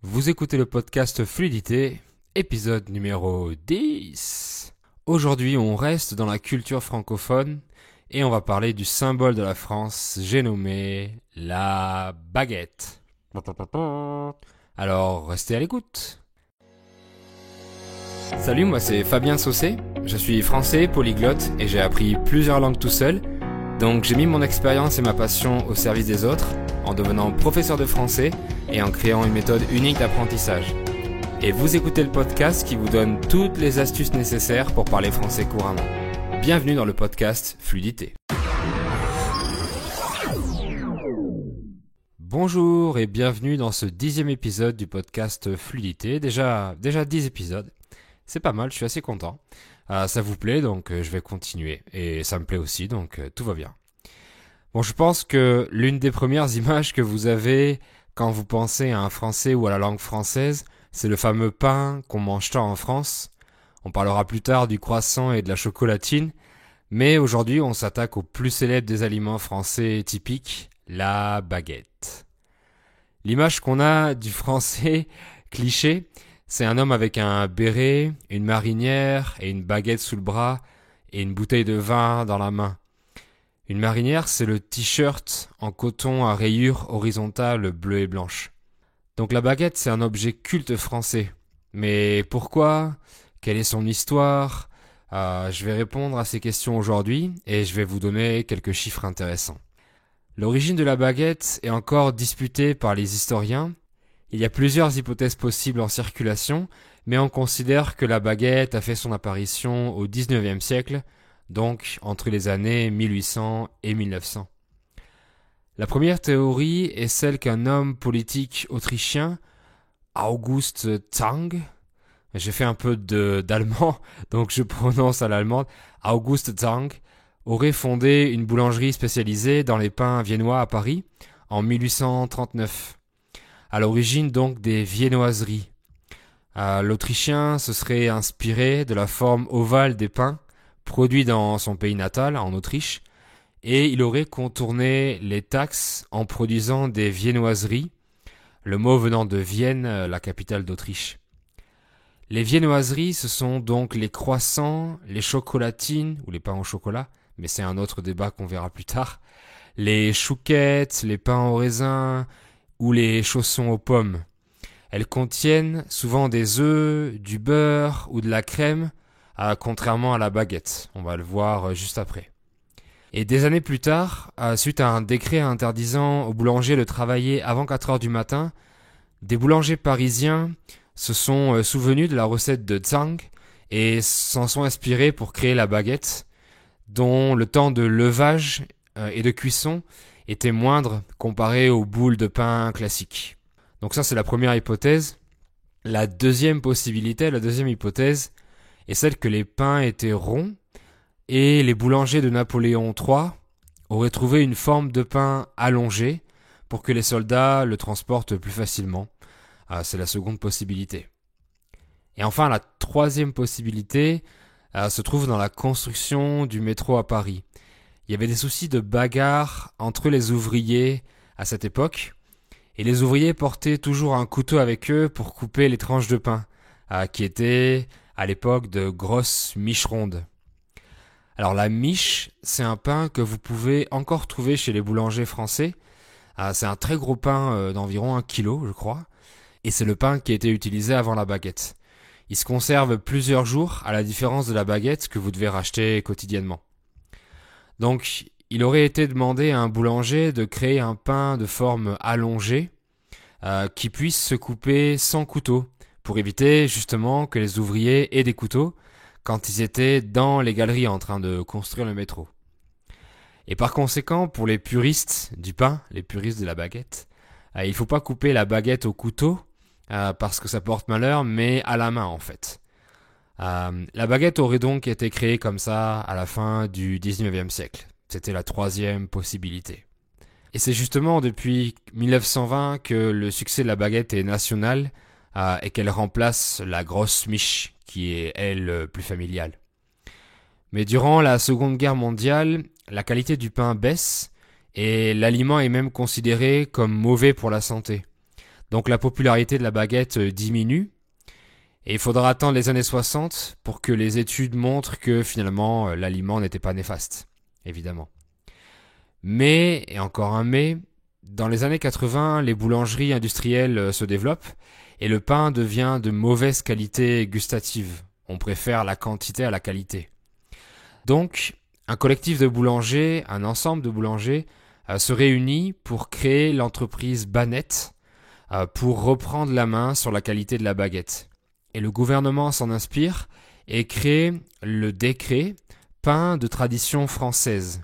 Vous écoutez le podcast Fluidité, épisode numéro 10. Aujourd'hui, on reste dans la culture francophone et on va parler du symbole de la France, j'ai nommé la baguette. Alors, restez à l'écoute. Salut, moi c'est Fabien Saucé, je suis français, polyglotte et j'ai appris plusieurs langues tout seul. Donc j'ai mis mon expérience et ma passion au service des autres en devenant professeur de français et en créant une méthode unique d'apprentissage. Et vous écoutez le podcast qui vous donne toutes les astuces nécessaires pour parler français couramment. Bienvenue dans le podcast Fluidité. Bonjour et bienvenue dans ce 10e épisode du podcast Fluidité. Déjà 10 épisodes. C'est pas mal, je suis assez content. Ça vous plaît, donc je vais continuer. Et ça me plaît aussi, donc tout va bien. Bon, je pense que l'une des premières images que vous avez quand vous pensez à un français ou à la langue française, c'est le fameux pain qu'on mange tant en France. On parlera plus tard du croissant et de la chocolatine, mais aujourd'hui on s'attaque au plus célèbre des aliments français typiques, la baguette. L'image qu'on a du français cliché, c'est un homme avec un béret, une marinière et une baguette sous le bras et une bouteille de vin dans la main. Une marinière, c'est le t-shirt en coton à rayures horizontales bleues et blanches. Donc la baguette, c'est un objet culte français. Mais pourquoi ? Quelle est son histoire ? Je vais répondre à ces questions aujourd'hui et je vais vous donner quelques chiffres intéressants. L'origine de la baguette est encore disputée par les historiens. Il y a plusieurs hypothèses possibles en circulation, mais on considère que la baguette a fait son apparition au XIXe siècle, donc entre les années 1800 et 1900. La première théorie est celle qu'un homme politique autrichien, August Zang, j'ai fait un peu d'allemand, donc je prononce à l'allemande, August Zang, aurait fondé une boulangerie spécialisée dans les pains viennois à Paris en 1839. À l'origine donc des viennoiseries. L'Autrichien se serait inspiré de la forme ovale des pains produits dans son pays natal, en Autriche, et il aurait contourné les taxes en produisant des viennoiseries, le mot venant de Vienne, la capitale d'Autriche. Les viennoiseries, ce sont donc les croissants, les chocolatines, ou les pains au chocolat, mais c'est un autre débat qu'on verra plus tard, les chouquettes, les pains au raisin, ou les chaussons aux pommes. Elles contiennent souvent des œufs, du beurre ou de la crème, contrairement à la baguette. On va le voir juste après. Et des années plus tard, suite à un décret interdisant aux boulangers de travailler avant 4 heures du matin, des boulangers parisiens se sont souvenus de la recette de Zang et s'en sont inspirés pour créer la baguette, dont le temps de levage et de cuisson était moindre comparé aux boules de pain classiques. Donc ça, c'est la première hypothèse. La deuxième hypothèse, est celle que les pains étaient ronds et les boulangers de Napoléon III auraient trouvé une forme de pain allongée pour que les soldats le transportent plus facilement. C'est la seconde possibilité. Et enfin, la troisième possibilité se trouve dans la construction du métro à Paris. Il y avait des soucis de bagarre entre les ouvriers à cette époque, et les ouvriers portaient toujours un couteau avec eux pour couper les tranches de pain, qui étaient à l'époque de grosses miches rondes. Alors la miche, c'est un pain que vous pouvez encore trouver chez les boulangers français. C'est un très gros pain d'environ 1 kilo, je crois, et c'est le pain qui a été utilisé avant la baguette. Il se conserve plusieurs jours, à la différence de la baguette que vous devez racheter quotidiennement. Donc, il aurait été demandé à un boulanger de créer un pain de forme allongée qui puisse se couper sans couteau pour éviter justement que les ouvriers aient des couteaux quand ils étaient dans les galeries en train de construire le métro. Et par conséquent, pour les puristes du pain, les puristes de la baguette, il ne faut pas couper la baguette au couteau parce que ça porte malheur, mais à la main en fait. La baguette aurait donc été créée comme ça à la fin du 19e siècle. C'était la troisième possibilité. Et c'est justement depuis 1920 que le succès de la baguette est national et qu'elle remplace la grosse miche qui est, elle, plus familiale. Mais durant la Seconde Guerre mondiale, la qualité du pain baisse et l'aliment est même considéré comme mauvais pour la santé. Donc la popularité de la baguette diminue. Et il faudra attendre les années 60 pour que les études montrent que finalement l'aliment n'était pas néfaste, évidemment. Mais, et encore un mais, dans les années 80, les boulangeries industrielles se développent et le pain devient de mauvaise qualité gustative. On préfère la quantité à la qualité. Donc, un collectif de boulangers, un ensemble de boulangers se réunit pour créer l'entreprise Banette pour reprendre la main sur la qualité de la baguette. Et le gouvernement s'en inspire et crée le décret pain de tradition française.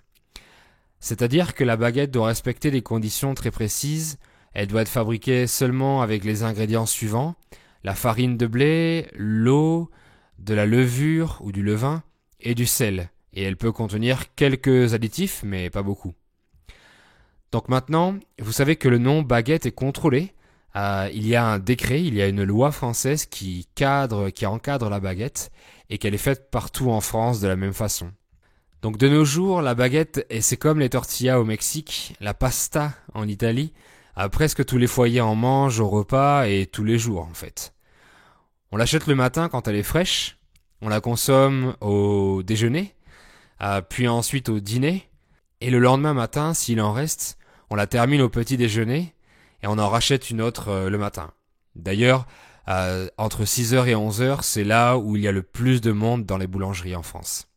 C'est-à-dire que la baguette doit respecter des conditions très précises. Elle doit être fabriquée seulement avec les ingrédients suivants: la farine de blé, l'eau, de la levure ou du levain et du sel. Et elle peut contenir quelques additifs, mais pas beaucoup. Donc maintenant, vous savez que le nom baguette est contrôlé. Il y a un décret, il y a une loi française qui encadre la baguette et qu'elle est faite partout en France de la même façon. Donc de nos jours, la baguette, et c'est comme les tortillas au Mexique, la pasta en Italie, presque tous les foyers en mangent au repas et tous les jours en fait. On l'achète le matin quand elle est fraîche, on la consomme au déjeuner, puis ensuite au dîner, et le lendemain matin, s'il en reste, on la termine au petit déjeuner et on en rachète une autre le matin. D'ailleurs, entre 6h et 11h, c'est là où il y a le plus de monde dans les boulangeries en France.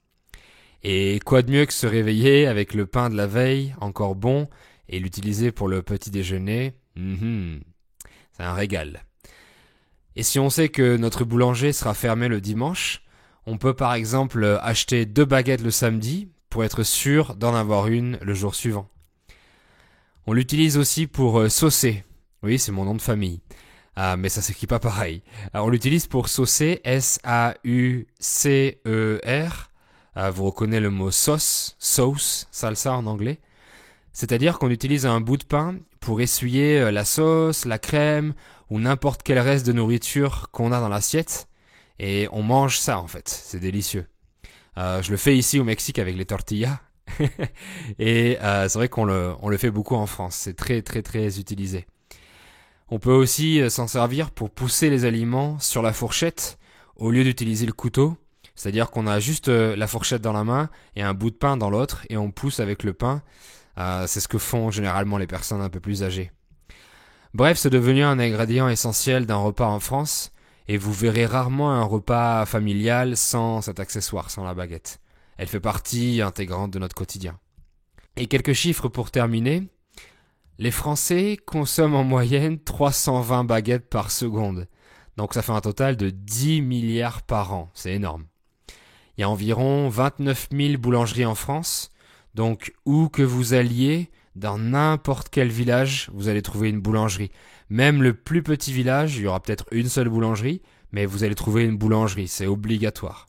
Et quoi de mieux que se réveiller avec le pain de la veille, encore bon, et l'utiliser pour le petit déjeuner. C'est un régal. Et si on sait que notre boulanger sera fermé le dimanche, on peut par exemple acheter 2 baguettes le samedi pour être sûr d'en avoir une le jour suivant. On l'utilise aussi pour saucer. Oui, c'est mon nom de famille. Mais ça s'écrit pas pareil. On l'utilise pour saucer, S-A-U-C-E-R. Vous reconnaissez le mot sauce, salsa en anglais. C'est-à-dire qu'on utilise un bout de pain pour essuyer la sauce, la crème ou n'importe quel reste de nourriture qu'on a dans l'assiette. Et on mange ça en fait, c'est délicieux. Je le fais ici au Mexique avec les tortillas. Et c'est vrai qu'on le fait beaucoup en France, c'est très très très utilisé. On peut aussi s'en servir pour pousser les aliments sur la fourchette au lieu d'utiliser le couteau. C'est-à-dire qu'on a juste la fourchette dans la main et un bout de pain dans l'autre et on pousse avec le pain. C'est ce que font généralement les personnes un peu plus âgées. Bref, c'est devenu un ingrédient essentiel d'un repas en France et vous verrez rarement un repas familial sans cet accessoire, sans la baguette. Elle fait partie intégrante de notre quotidien. Et quelques chiffres pour terminer. Les Français consomment en moyenne 320 baguettes par seconde. Donc ça fait un total de 10 milliards par an. C'est énorme. Il y a environ 29 000 boulangeries en France. Donc où que vous alliez, dans n'importe quel village, vous allez trouver une boulangerie. Même le plus petit village, il y aura peut-être une seule boulangerie, mais vous allez trouver une boulangerie. C'est obligatoire.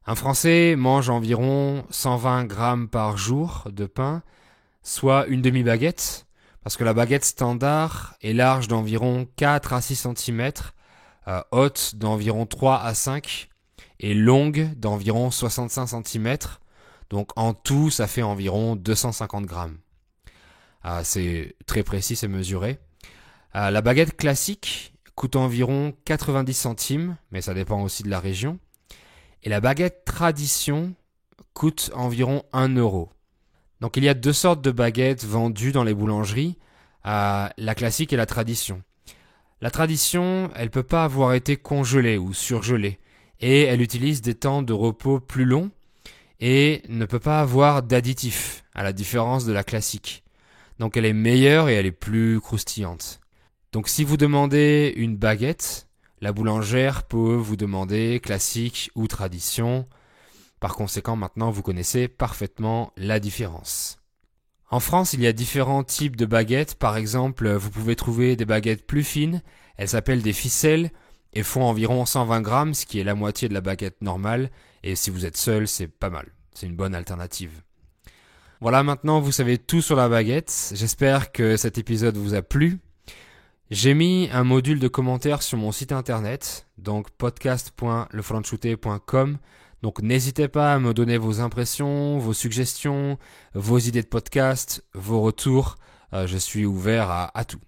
Un Français mange environ 120 grammes par jour de pain, soit une demi-baguette, parce que la baguette standard est large d'environ 4 à 6 cm, haute d'environ 3 à 5 et longue d'environ 65 cm. Donc en tout, ça fait environ 250 grammes. C'est très précis, c'est mesuré. La baguette classique coûte environ 90 centimes, mais ça dépend aussi de la région. Et la baguette tradition coûte environ 1 euro. Donc il y a 2 sortes de baguettes vendues dans les boulangeries, la classique et la tradition. La tradition, elle peut pas avoir été congelée ou surgelée, et elle utilise des temps de repos plus longs, et ne peut pas avoir d'additifs, à la différence de la classique. Donc elle est meilleure et elle est plus croustillante. Donc si vous demandez une baguette, la boulangère peut vous demander classique ou tradition. Par conséquent, maintenant, vous connaissez parfaitement la différence. En France, il y a différents types de baguettes. Par exemple, vous pouvez trouver des baguettes plus fines. Elles s'appellent des ficelles et font environ 120 grammes, ce qui est la moitié de la baguette normale. Et si vous êtes seul, c'est pas mal. C'est une bonne alternative. Voilà, maintenant, vous savez tout sur la baguette. J'espère que cet épisode vous a plu. J'ai mis un module de commentaires sur mon site internet, donc podcast.lefranchouté.com. Donc n'hésitez pas à me donner vos impressions, vos suggestions, vos idées de podcast, vos retours. Je suis ouvert à tout.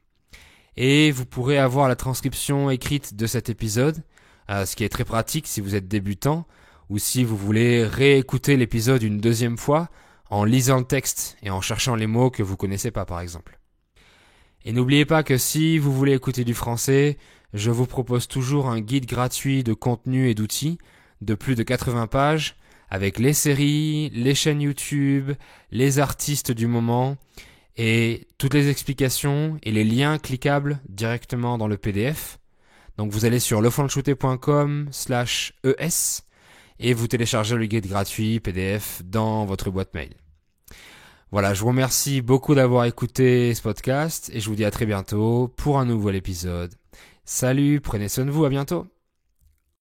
et vous pourrez avoir la transcription écrite de cet épisode, ce qui est très pratique si vous êtes débutant ou si vous voulez réécouter l'épisode une deuxième fois en lisant le texte et en cherchant les mots que vous connaissez pas par exemple. Et n'oubliez pas que si vous voulez écouter du français, je vous propose toujours un guide gratuit de contenu et d'outils de plus de 80 pages avec les séries, les chaînes YouTube, les artistes du moment et toutes les explications et les liens cliquables directement dans le PDF. Donc vous allez sur lefanchouté.com/es et vous téléchargez le guide gratuit PDF dans votre boîte mail. Voilà, je vous remercie beaucoup d'avoir écouté ce podcast et je vous dis à très bientôt pour un nouvel épisode. Salut, prenez soin de vous, à bientôt.